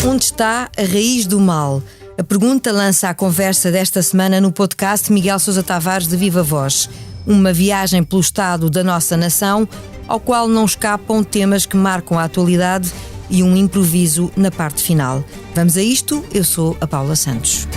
Onde está a raiz do mal? A pergunta lança a conversa desta semana no podcast Miguel Sousa Tavares de Viva Voz. Uma viagem pelo estado da nossa nação, ao qual não escapam temas que marcam a atualidade e um improviso na parte final. Vamos a isto? Eu sou a Paula Santos.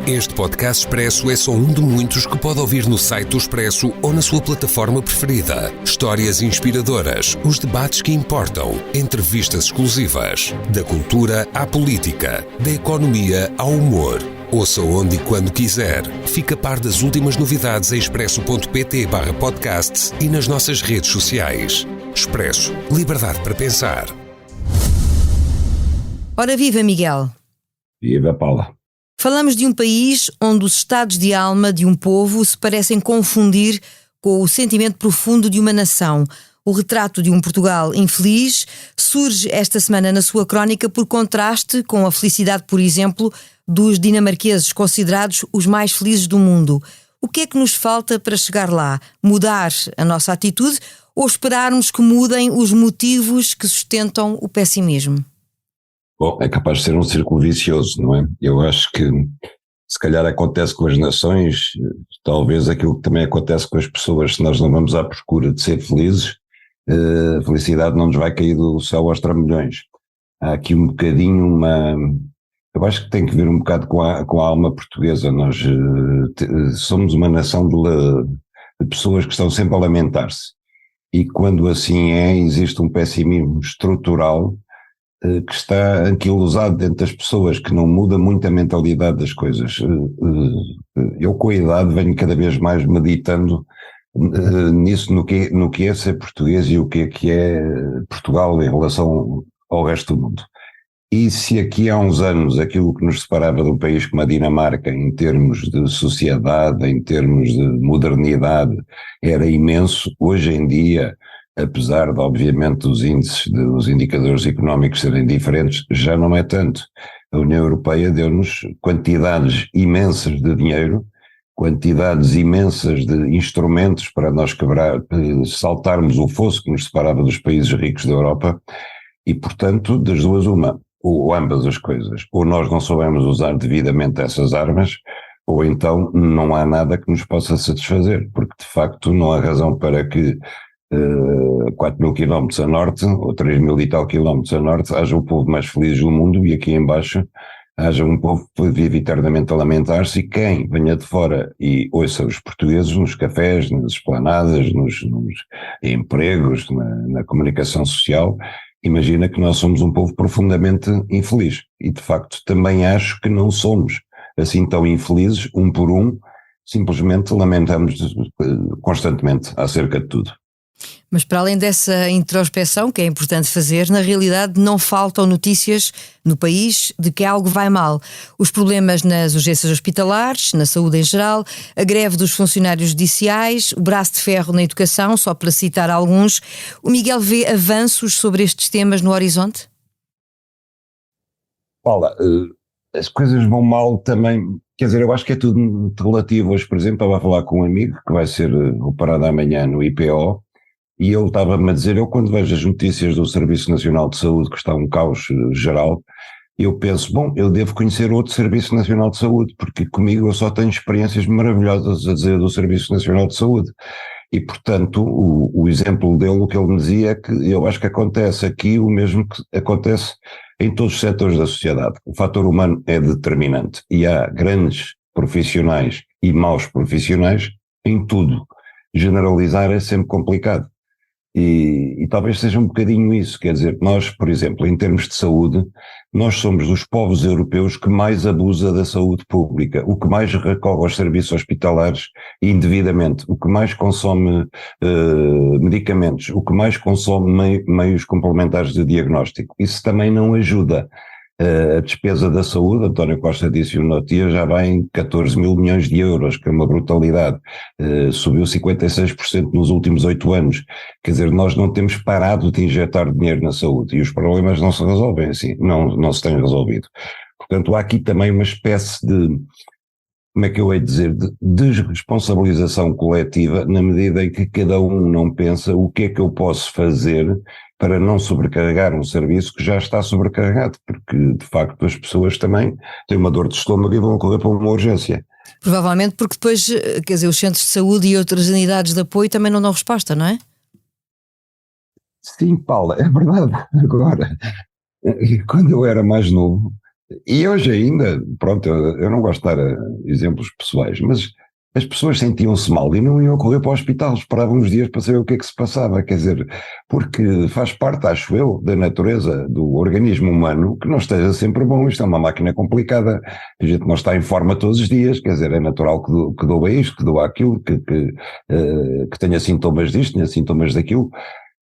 Este podcast Expresso é só um de muitos que pode ouvir no site do Expresso ou na sua plataforma preferida. Histórias inspiradoras, os debates que importam, entrevistas exclusivas. Da cultura à política, da economia ao humor. Ouça onde e quando quiser. Fica a par das últimas novidades em expresso.pt/podcasts e nas nossas redes sociais. Expresso. Liberdade para pensar. Ora viva, Miguel. Viva, Paula. Falamos de um país onde os estados de alma de um povo se parecem confundir com o sentimento profundo de uma nação. O retrato de um Portugal infeliz surge esta semana na sua crónica por contraste com a felicidade, por exemplo, dos dinamarqueses considerados os mais felizes do mundo. O que é que nos falta para chegar lá? Mudar a nossa atitude ou esperarmos que mudem os motivos que sustentam o pessimismo? Bom, é capaz de ser um círculo vicioso, não é? Eu acho que se calhar acontece com as nações, talvez aquilo que também acontece com as pessoas, se nós não vamos à procura de ser felizes, a felicidade não nos vai cair do céu aos trambolhões. Há aqui um bocadinho eu acho que tem que ver um bocado com a alma portuguesa. Nós somos uma nação de pessoas que estão sempre a lamentar-se. E quando assim existe um pessimismo estrutural que está anquilosado dentro das pessoas, que não muda muito a mentalidade das coisas. Eu com a idade venho cada vez mais meditando nisso, no que é ser português e o que é Portugal em relação ao resto do mundo. E se aqui há uns anos aquilo que nos separava de um país como a Dinamarca em termos de sociedade, em termos de modernidade, era imenso, hoje em dia, apesar de obviamente os índices, os indicadores económicos serem diferentes, já não é tanto. A União Europeia deu-nos quantidades imensas de dinheiro, quantidades imensas de instrumentos para nós saltarmos o fosso que nos separava dos países ricos da Europa e, portanto, das duas uma, ou ambas as coisas. Ou nós não soubemos usar devidamente essas armas, ou então não há nada que nos possa satisfazer, porque de facto não há razão para que 4.000 quilómetros a norte, ou 3.000 e tal quilómetros a norte, haja o povo mais feliz do mundo e aqui em baixo haja um povo que vive eternamente a lamentar-se, e quem venha de fora e ouça os portugueses nos cafés, nas esplanadas, nos empregos, na comunicação social, imagina que nós somos um povo profundamente infeliz. E de facto também acho que não somos assim tão infelizes, um por um, simplesmente lamentamos constantemente acerca de tudo. Mas para além dessa introspeção, que é importante fazer, na realidade não faltam notícias no país de que algo vai mal. Os problemas nas urgências hospitalares, na saúde em geral, a greve dos funcionários judiciais, o braço de ferro na educação, só para citar alguns. O Miguel vê avanços sobre estes temas no horizonte? Paula, as coisas vão mal também, quer dizer, eu acho que é tudo muito relativo. Hoje, por exemplo, estava a falar com um amigo que vai ser operado amanhã no IPO, e ele estava-me a dizer, eu quando vejo as notícias do Serviço Nacional de Saúde, que está um caos geral, eu penso, bom, eu devo conhecer outro Serviço Nacional de Saúde, porque comigo eu só tenho experiências maravilhosas a dizer do Serviço Nacional de Saúde. E, portanto, o exemplo dele, o que ele me dizia é que eu acho que acontece aqui o mesmo que acontece em todos os setores da sociedade. O fator humano é determinante e há grandes profissionais e maus profissionais em tudo. Generalizar é sempre complicado. E talvez seja um bocadinho isso, quer dizer, nós, por exemplo, em termos de saúde, nós somos dos povos europeus que mais abusa da saúde pública, o que mais recorre aos serviços hospitalares indevidamente, o que mais consome medicamentos, o que mais consome meios complementares de diagnóstico. Isso também não ajuda. A despesa da saúde, António Costa disse no outro dia, já vai em 14 mil milhões de euros, que é uma brutalidade, subiu 56% nos últimos 8 anos, quer dizer, nós não temos parado de injetar dinheiro na saúde e os problemas não se resolvem assim, não se têm resolvido. Portanto, há aqui também uma espécie de, como é que eu hei de dizer, de desresponsabilização coletiva, na medida em que cada um não pensa o que é que eu posso fazer para não sobrecarregar um serviço que já está sobrecarregado, porque de facto as pessoas também têm uma dor de estômago e vão correr para uma urgência. Provavelmente porque depois, quer dizer, os centros de saúde e outras unidades de apoio também não dão resposta, não é? Sim, Paula, é verdade. Agora, quando eu era mais novo, e hoje ainda, pronto, eu não gosto de dar exemplos pessoais, mas as pessoas sentiam-se mal e não iam correr para o hospital, esperavam uns dias para saber o que é que se passava, quer dizer, porque faz parte, acho eu, da natureza do organismo humano que não esteja sempre bom. Isto é uma máquina complicada, a gente não está em forma todos os dias, quer dizer, é natural que doa isto, que doa aquilo, que tenha sintomas disto, tenha sintomas daquilo.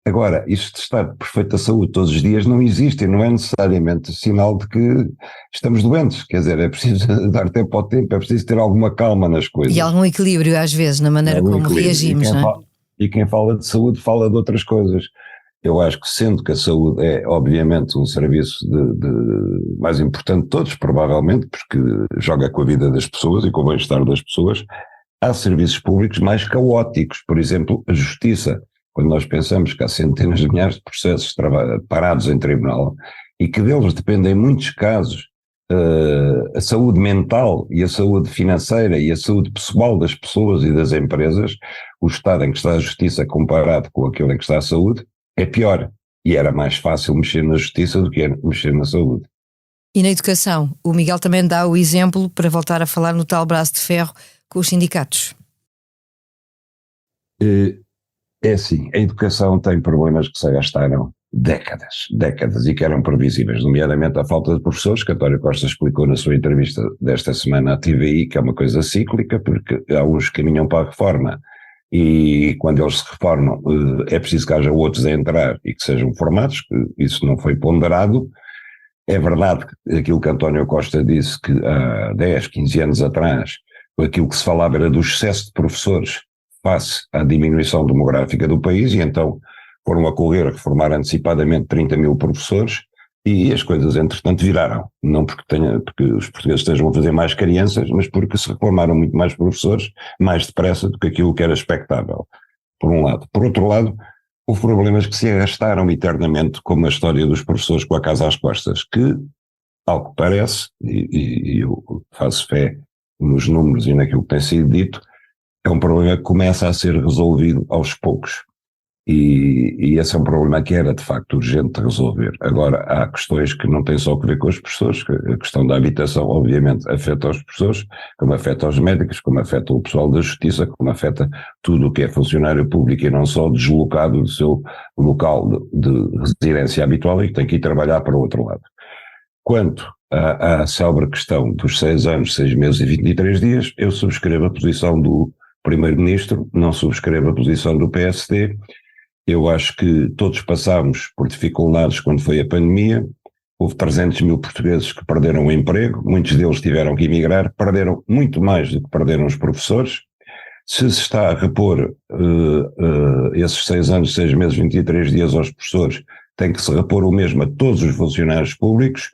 Agora, isto de estar de perfeita saúde todos os dias não existe e não é necessariamente sinal de que estamos doentes, quer dizer, é preciso dar tempo ao tempo, é preciso ter alguma calma nas coisas. E algum equilíbrio às vezes na maneira como reagimos, não é? E quem fala de saúde fala de outras coisas. Eu acho que, sendo que a saúde é obviamente um serviço mais importante de todos, provavelmente, porque joga com a vida das pessoas e com o bem-estar das pessoas, há serviços públicos mais caóticos, por exemplo, a justiça. Quando nós pensamos que há centenas de milhares de processos parados em tribunal e que deles dependem em muitos casos a saúde mental e a saúde financeira e a saúde pessoal das pessoas e das empresas, o estado em que está a justiça comparado com aquele em que está a saúde é pior. E era mais fácil mexer na justiça do que mexer na saúde. E na educação, o Miguel também dá o exemplo para voltar a falar no tal braço de ferro com os sindicatos. É assim, a educação tem problemas que se arrastaram décadas e que eram previsíveis, nomeadamente a falta de professores, que António Costa explicou na sua entrevista desta semana à TVI, que é uma coisa cíclica, porque há uns que caminham para a reforma e quando eles se reformam é preciso que haja outros a entrar e que sejam formados, que isso não foi ponderado. É verdade que aquilo que António Costa disse que há 10, 15 anos atrás, aquilo que se falava era do excesso de professores face à diminuição demográfica do país, e então foram a correr a reformar antecipadamente 30 mil professores e as coisas entretanto viraram, não porque os portugueses estejam a fazer mais crianças, mas porque se reformaram muito mais professores mais depressa do que aquilo que era expectável, por um lado. Por outro lado, houve problemas que se arrastaram eternamente, como a história dos professores com a casa às costas, que, ao que parece, e eu faço fé nos números e naquilo que tem sido dito, é um problema que começa a ser resolvido aos poucos. E esse é um problema que era de facto urgente de resolver. Agora, há questões que não têm só a ver com os professores, a questão da habitação obviamente afeta os professores, como afeta os médicos, como afeta o pessoal da justiça, como afeta tudo o que é funcionário público e não só deslocado do seu local de residência habitual e que tem que ir trabalhar para o outro lado. Quanto à célebre questão dos 6 anos, 6 meses e 23 dias, eu subscrevo a posição do Primeiro-Ministro, não subscrevo a posição do PSD. Eu acho que todos passámos por dificuldades quando foi a pandemia, houve 300 mil portugueses que perderam o emprego, muitos deles tiveram que emigrar, perderam muito mais do que perderam os professores. Se está a repor esses 6 anos, 6 meses, 23 dias aos professores, tem que se repor o mesmo a todos os funcionários públicos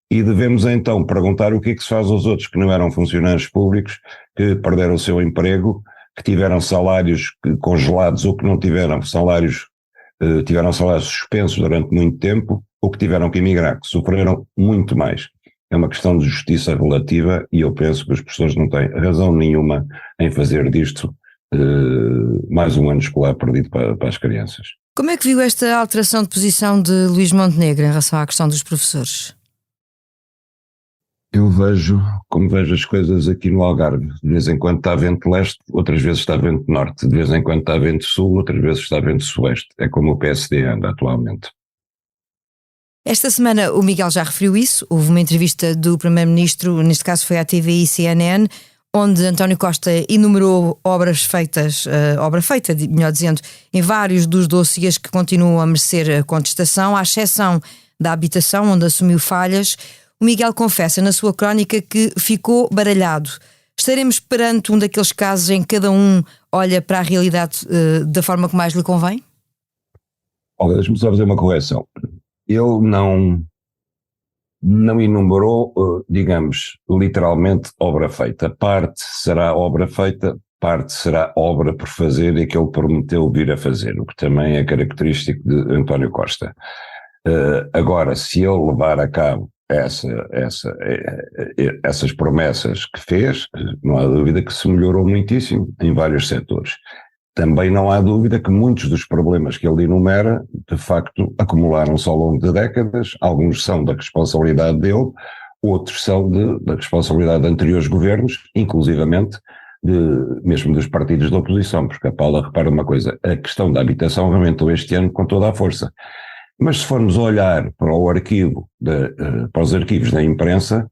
e devemos então perguntar o que é que se faz aos outros que não eram funcionários públicos, que perderam o seu emprego, que tiveram salários congelados ou que não tiveram salários suspensos durante muito tempo ou que tiveram que emigrar, que sofreram muito mais. É uma questão de justiça relativa e eu penso que os professores não têm razão nenhuma em fazer disto mais um ano escolar perdido para as crianças. Como é que viu esta alteração de posição de Luís Montenegro em relação à questão dos professores? Eu vejo as coisas aqui no Algarve. De vez em quando está vento leste, outras vezes está vento norte. De vez em quando está vento sul, outras vezes está vento sueste. É como o PSD anda atualmente. Esta semana o Miguel já referiu isso. Houve uma entrevista do Primeiro-Ministro, neste caso foi à TVI e CNN, onde António Costa enumerou obra feita, melhor dizendo, em vários dos dossiês que continuam a merecer contestação, à exceção da habitação, onde assumiu falhas. O Miguel confessa na sua crónica que ficou baralhado. Estaremos perante um daqueles casos em que cada um olha para a realidade da forma que mais lhe convém? Olha, deixa-me só fazer uma correção. Eu não não enumerou, digamos, literalmente obra feita. Parte será obra feita, parte será obra por fazer e que ele prometeu vir a fazer, o que também é característico de António Costa. Agora, se ele levar a cabo essas promessas que fez, não há dúvida que se melhorou muitíssimo em vários setores. Também não há dúvida que muitos dos problemas que ele enumera, de facto, acumularam-se ao longo de décadas. Alguns são da responsabilidade dele, outros são da responsabilidade de anteriores governos, inclusivamente mesmo dos partidos da oposição, porque a Paula repara uma coisa, a questão da habitação aumentou este ano com toda a força. Mas se formos olhar para os arquivos da imprensa,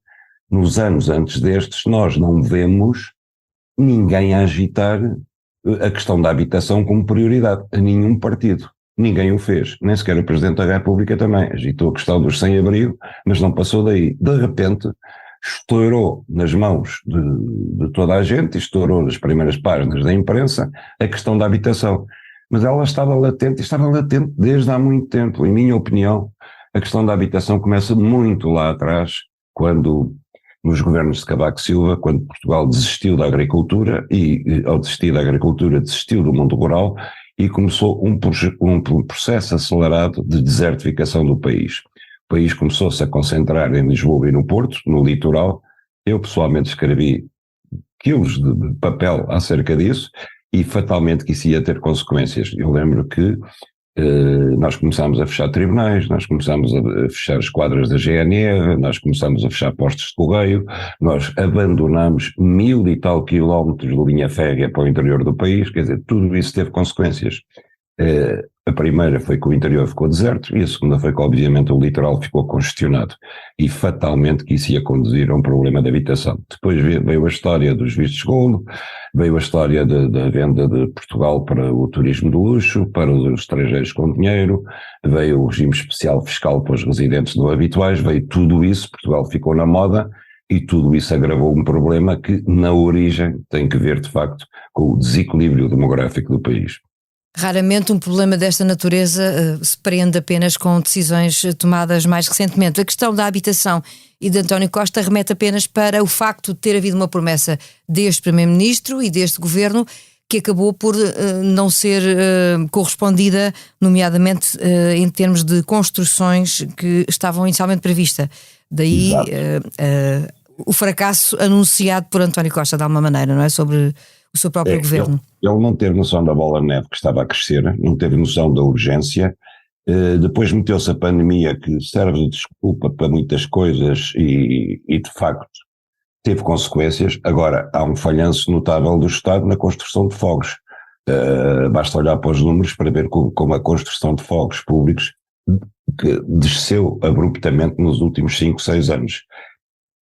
nos anos antes destes, nós não vemos ninguém a agitar a questão da habitação como prioridade, a nenhum partido. Ninguém o fez, nem sequer o Presidente da República também. Agitou a questão dos sem-abrigo, mas não passou daí. De repente, estourou nas mãos de toda a gente, estourou nas primeiras páginas da imprensa, a questão da habitação. Mas ela estava latente desde há muito tempo. Em minha opinião, a questão da habitação começa muito lá atrás, quando nos governos de Cavaco Silva, quando Portugal desistiu da agricultura e, ao desistir da agricultura, desistiu do mundo rural e começou um processo acelerado de desertificação do país. O país começou-se a concentrar em Lisboa e no Porto, no litoral. Eu pessoalmente escrevi quilos de papel acerca disso e fatalmente que isso ia ter consequências. Eu lembro que nós começámos a fechar tribunais, nós começámos a fechar esquadras da GNR, nós começámos a fechar postos de correio, nós abandonámos 1000 e tal quilómetros de linha férrea para o interior do país, quer dizer, tudo isso teve consequências. A primeira foi que o interior ficou deserto e a segunda foi que obviamente o litoral ficou congestionado e fatalmente que isso ia conduzir a um problema de habitação. Depois veio a história dos vistos gold, veio a história da venda de Portugal para o turismo de luxo, para os estrangeiros com dinheiro, veio o regime especial fiscal para os residentes não habituais, veio tudo isso, Portugal ficou na moda e tudo isso agravou um problema que na origem tem que ver de facto com o desequilíbrio demográfico do país. Raramente um problema desta natureza se prende apenas com decisões tomadas mais recentemente. A questão da habitação e de António Costa remete apenas para o facto de ter havido uma promessa deste Primeiro-Ministro e deste Governo que acabou por não ser correspondida, nomeadamente em termos de construções que estavam inicialmente previstas. Daí o fracasso anunciado por António Costa, de alguma maneira, não é? Sobre o seu próprio governo. Ele não teve noção da bola de neve que estava a crescer, não teve noção da urgência, depois meteu-se a pandemia que serve de desculpa para muitas coisas e de facto teve consequências. Agora há um falhanço notável do Estado na construção de fogos, basta olhar para os números para ver como a construção de fogos públicos que desceu abruptamente nos últimos 5, 6 anos.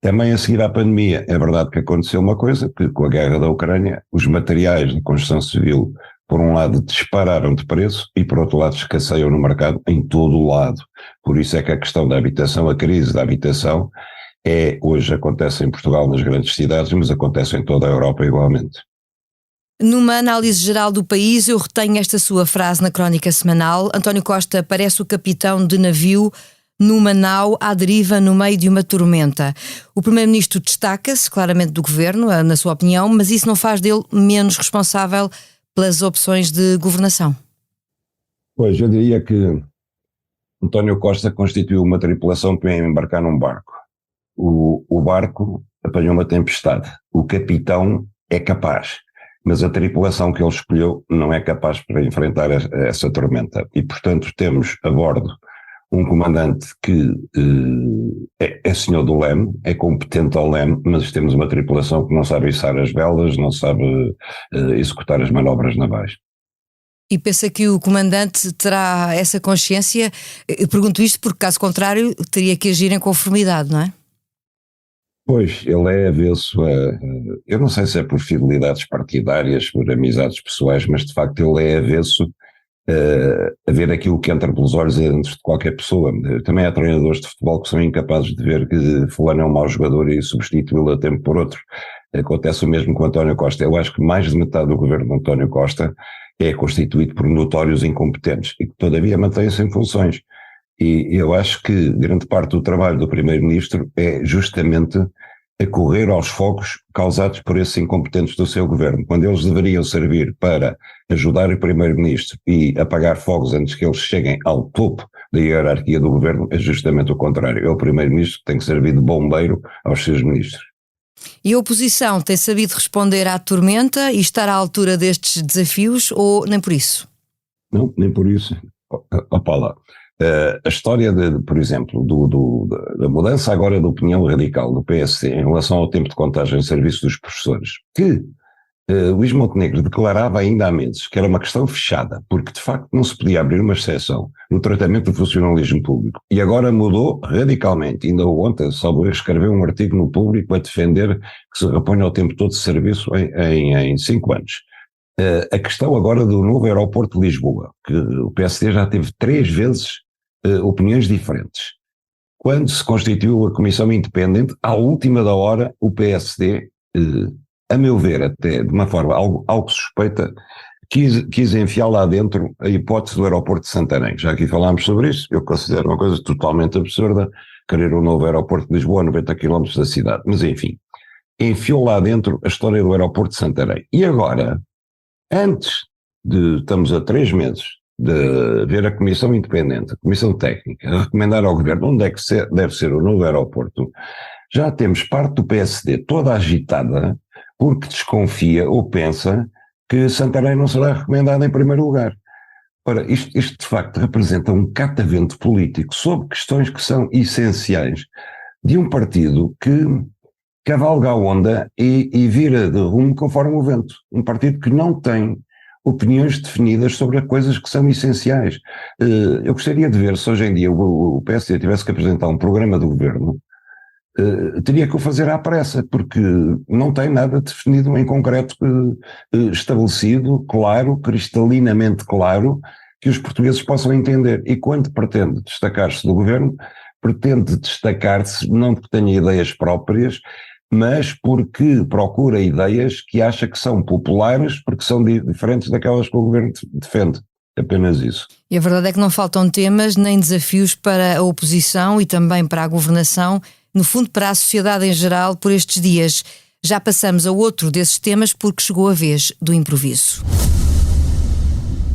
Também a seguir à pandemia, é verdade que aconteceu uma coisa, que com a guerra da Ucrânia, os materiais de construção civil, por um lado, dispararam de preço e, por outro lado, escasseiam no mercado em todo o lado. Por isso é que a questão da habitação, a crise da habitação, hoje acontece em Portugal, nas grandes cidades, mas acontece em toda a Europa igualmente. Numa análise geral do país, eu retenho esta sua frase na crónica semanal: António Costa parece o capitão de navio numa nau à deriva no meio de uma tormenta. O Primeiro-Ministro destaca-se claramente do Governo, na sua opinião, mas isso não faz dele menos responsável pelas opções de governação. Pois, eu diria que António Costa constituiu uma tripulação que vem embarcar num barco. O barco apanhou uma tempestade. O capitão é capaz, mas a tripulação que ele escolheu não é capaz para enfrentar essa tormenta. E, portanto, temos a bordo um comandante que é senhor do leme, é competente ao leme, mas temos uma tripulação que não sabe içar as velas, não sabe executar as manobras navais. E pensa que o comandante terá essa consciência? Eu pergunto isto porque, caso contrário, teria que agir em conformidade, não é? Pois, ele é avesso eu não sei se é por fidelidades partidárias, por amizades pessoais, mas de facto ele é avesso a ver aquilo que entra pelos olhos dentro de qualquer pessoa. Também há treinadores de futebol que são incapazes de ver que fulano é um mau jogador e substituí-lo a tempo por outro. Acontece o mesmo com António Costa. Eu acho que mais de metade do governo de António Costa é constituído por notórios incompetentes e que todavia mantêm-se em funções. E eu acho que grande parte do trabalho do Primeiro-Ministro é justamente a correr aos fogos causados por esses incompetentes do seu governo, quando eles deveriam servir para ajudar o Primeiro-Ministro e apagar fogos antes que eles cheguem ao topo da hierarquia do governo. É justamente o contrário, é o Primeiro-Ministro que tem que servir de bombeiro aos seus ministros. E a oposição tem sabido responder à tormenta e estar à altura destes desafios, ou nem por isso? Não, nem por isso. Paula, a história, por exemplo, da mudança agora de opinião radical do PSD em relação ao tempo de contagem em serviço dos professores, que Luís Montenegro declarava ainda há meses que era uma questão fechada, porque de facto não se podia abrir uma exceção no tratamento do funcionalismo público. E agora mudou radicalmente. Ainda ontem, Salvo Erro, escreveu um artigo no Público a defender que se reponha ao tempo todo de serviço em 5 anos. A questão agora do novo aeroporto de Lisboa, que o PSD já teve 3 vezes opiniões diferentes. Quando se constituiu a comissão independente, à última da hora, o PSD, a meu ver até de uma forma algo suspeita, quis enfiar lá dentro a hipótese do aeroporto de Santarém. Já aqui falámos sobre isso, eu considero uma coisa totalmente absurda, querer um novo aeroporto de Lisboa a 90 km da cidade, mas enfim, enfiou lá dentro a história do aeroporto de Santarém. E agora, estamos a 3 meses de ver a comissão independente, a comissão técnica, a recomendar ao governo onde é que deve ser o novo aeroporto, já temos parte do PSD toda agitada porque desconfia ou pensa que Santarém não será recomendado em primeiro lugar. Ora, isto de facto representa um catavento político sobre questões que são essenciais de um partido que cavalga a onda e vira de rumo conforme o vento. Um partido que não tem opiniões definidas sobre as coisas que são essenciais. Eu gostaria de ver se hoje em dia o PSD tivesse que apresentar um programa do governo, teria que o fazer à pressa, porque não tem nada definido em concreto, estabelecido, claro, cristalinamente claro, que os portugueses possam entender. E quando pretende destacar-se do governo, pretende destacar-se não porque tenha ideias próprias, mas porque procura ideias que acha que são populares, porque são diferentes daquelas que o governo defende. Apenas isso. E a verdade é que não faltam temas nem desafios para a oposição e também para a governação, no fundo para a sociedade em geral, por estes dias. Já passamos a outro desses temas porque chegou a vez do improviso.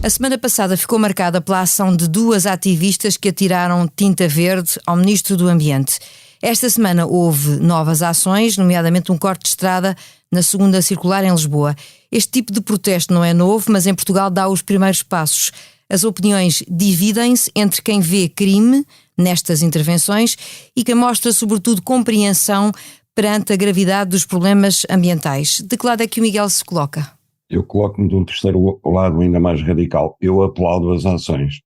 A semana passada ficou marcada pela ação de 2 ativistas que atiraram tinta verde ao Ministro do Ambiente. Esta semana houve novas ações, nomeadamente um corte de estrada na 2ª Circular em Lisboa. Este tipo de protesto não é novo, mas em Portugal dá os primeiros passos. As opiniões dividem-se entre quem vê crime nestas intervenções e quem mostra, sobretudo, compreensão perante a gravidade dos problemas ambientais. De que lado é que o Miguel se coloca? Eu coloco-me de um terceiro lado ainda mais radical. Eu aplaudo as ações.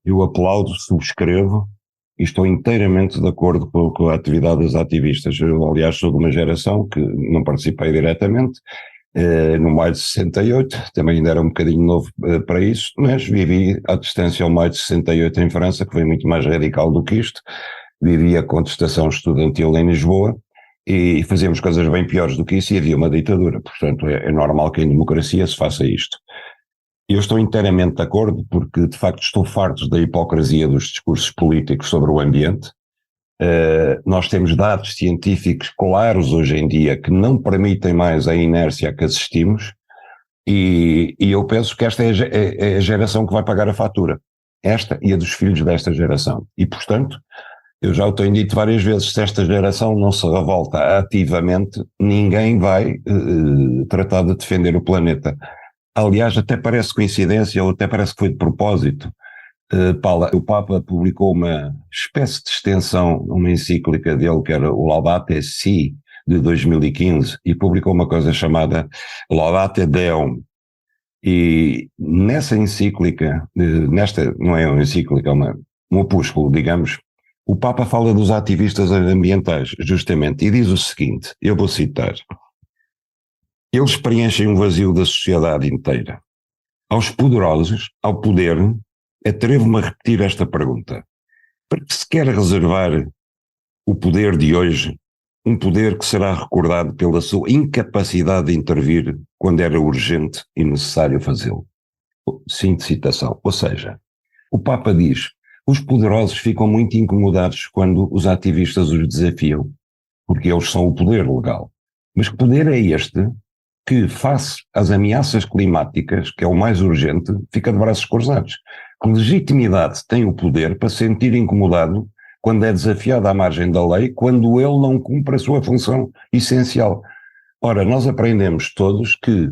Eu aplaudo, subscrevo e estou inteiramente de acordo com a atividade dos ativistas. Eu, aliás, sou de uma geração que não participei diretamente, no Maio de 68, também ainda era um bocadinho novo para isso, mas vivi à distância ao Maio de 68 em França, que foi muito mais radical do que isto. Vivi a contestação estudantil em Lisboa e fazíamos coisas bem piores do que isso e havia uma ditadura. Portanto, é normal que em democracia se faça isto. Eu estou inteiramente de acordo porque, de facto, estou farto da hipocrisia dos discursos políticos sobre o ambiente. Nós temos dados científicos claros hoje em dia que não permitem mais a inércia a que assistimos e eu penso que esta é a geração que vai pagar a fatura. Esta e a dos filhos desta geração. E, portanto, eu já o tenho dito várias vezes, se esta geração não se revolta ativamente, ninguém vai tratar de defender o planeta. Aliás, até parece coincidência ou até parece que foi de propósito. Paula, o Papa publicou uma espécie de extensão, uma encíclica dele que era o Laudate Si, de 2015, e publicou uma coisa chamada Laudate Deum. E nessa encíclica, não é uma encíclica, é um opúsculo, digamos, o Papa fala dos ativistas ambientais, justamente, e diz o seguinte, eu vou citar: eles preenchem um vazio da sociedade inteira. Aos poderosos, ao poder, atrevo-me a repetir esta pergunta. Para que se quer reservar o poder de hoje, um poder que será recordado pela sua incapacidade de intervir quando era urgente e necessário fazê-lo? Sim, de citação. Ou seja, o Papa diz, Os poderosos ficam muito incomodados quando os ativistas os desafiam, porque eles são o poder legal. Mas que poder é este que, face às ameaças climáticas, que é o mais urgente, fica de braços cruzados? Que legitimidade tem o poder para se sentir incomodado quando é desafiado à margem da lei, quando ele não cumpre a sua função essencial? Ora, nós aprendemos todos que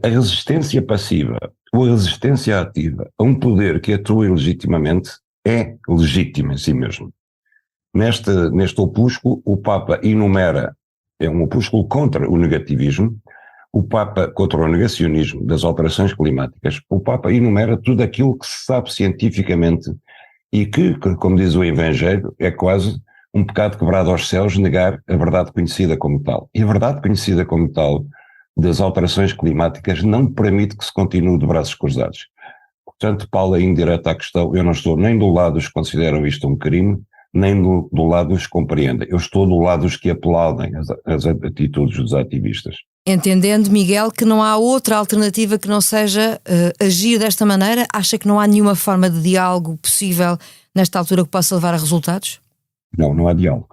a resistência passiva ou a resistência ativa a um poder que atua ilegitimamente é legítimo em si mesmo. Neste opúsculo, o Papa enumera, é um opúsculo contra o negativismo, o Papa contra o negacionismo das alterações climáticas. O Papa enumera tudo aquilo que se sabe cientificamente e que, como diz o Evangelho, é quase um pecado quebrado aos céus negar a verdade conhecida como tal. E a verdade conhecida como tal das alterações climáticas não permite que se continue de braços cruzados. Portanto, Paulo, é indireta à questão, eu não estou nem do lado dos que consideram isto um crime, nem do lado dos que compreendem. Eu estou do lado dos que aplaudem as atitudes dos ativistas. Entendendo, Miguel, que não há outra alternativa que não seja agir desta maneira, acha que não há nenhuma forma de diálogo possível nesta altura que possa levar a resultados? Não há diálogo.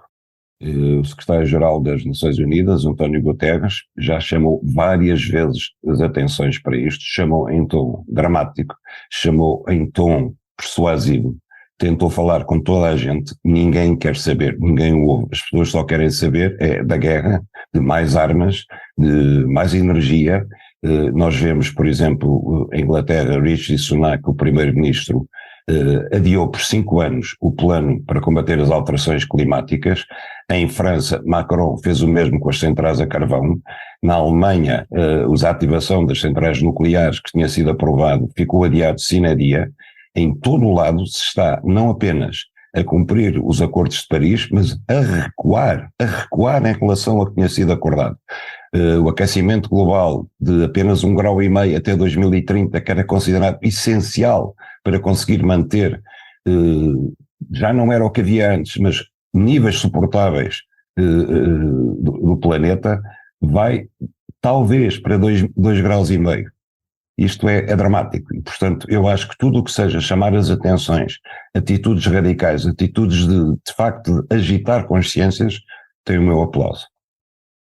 O secretário-geral das Nações Unidas, António Guterres, já chamou várias vezes as atenções para isto, chamou em tom dramático, chamou em tom persuasivo, tentou falar com toda a gente, ninguém quer saber, ninguém o ouve, as pessoas só querem saber da guerra, de mais armas, de mais energia. Nós vemos, por exemplo, em Inglaterra, Rishi Sunak, o primeiro-ministro, adiou por 5 anos o plano para combater as alterações climáticas. Em França, Macron fez o mesmo com as centrais a carvão. Na Alemanha, a ativação das centrais nucleares, que tinha sido aprovado, ficou adiado sine die. Em todo o lado se está não apenas a cumprir os acordos de Paris, mas a recuar em relação ao que tinha sido acordado. O aquecimento global de apenas 1,5 grau até 2030, que era considerado essencial para conseguir manter, já não era o que havia antes, mas níveis suportáveis do planeta, vai talvez para 2,5 graus. Isto é dramático e, portanto, eu acho que tudo o que seja chamar as atenções, atitudes radicais, atitudes de facto de agitar consciências, tem o meu aplauso.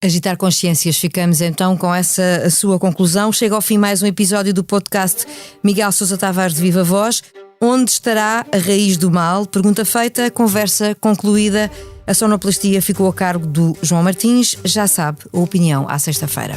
Agitar consciências, ficamos então com essa a sua conclusão. Chega ao fim mais um episódio do podcast Miguel Sousa Tavares de Viva Voz. Onde estará a raiz do mal? Pergunta feita, conversa concluída. A sonoplastia ficou a cargo do João Martins. Já sabe, a opinião à sexta-feira.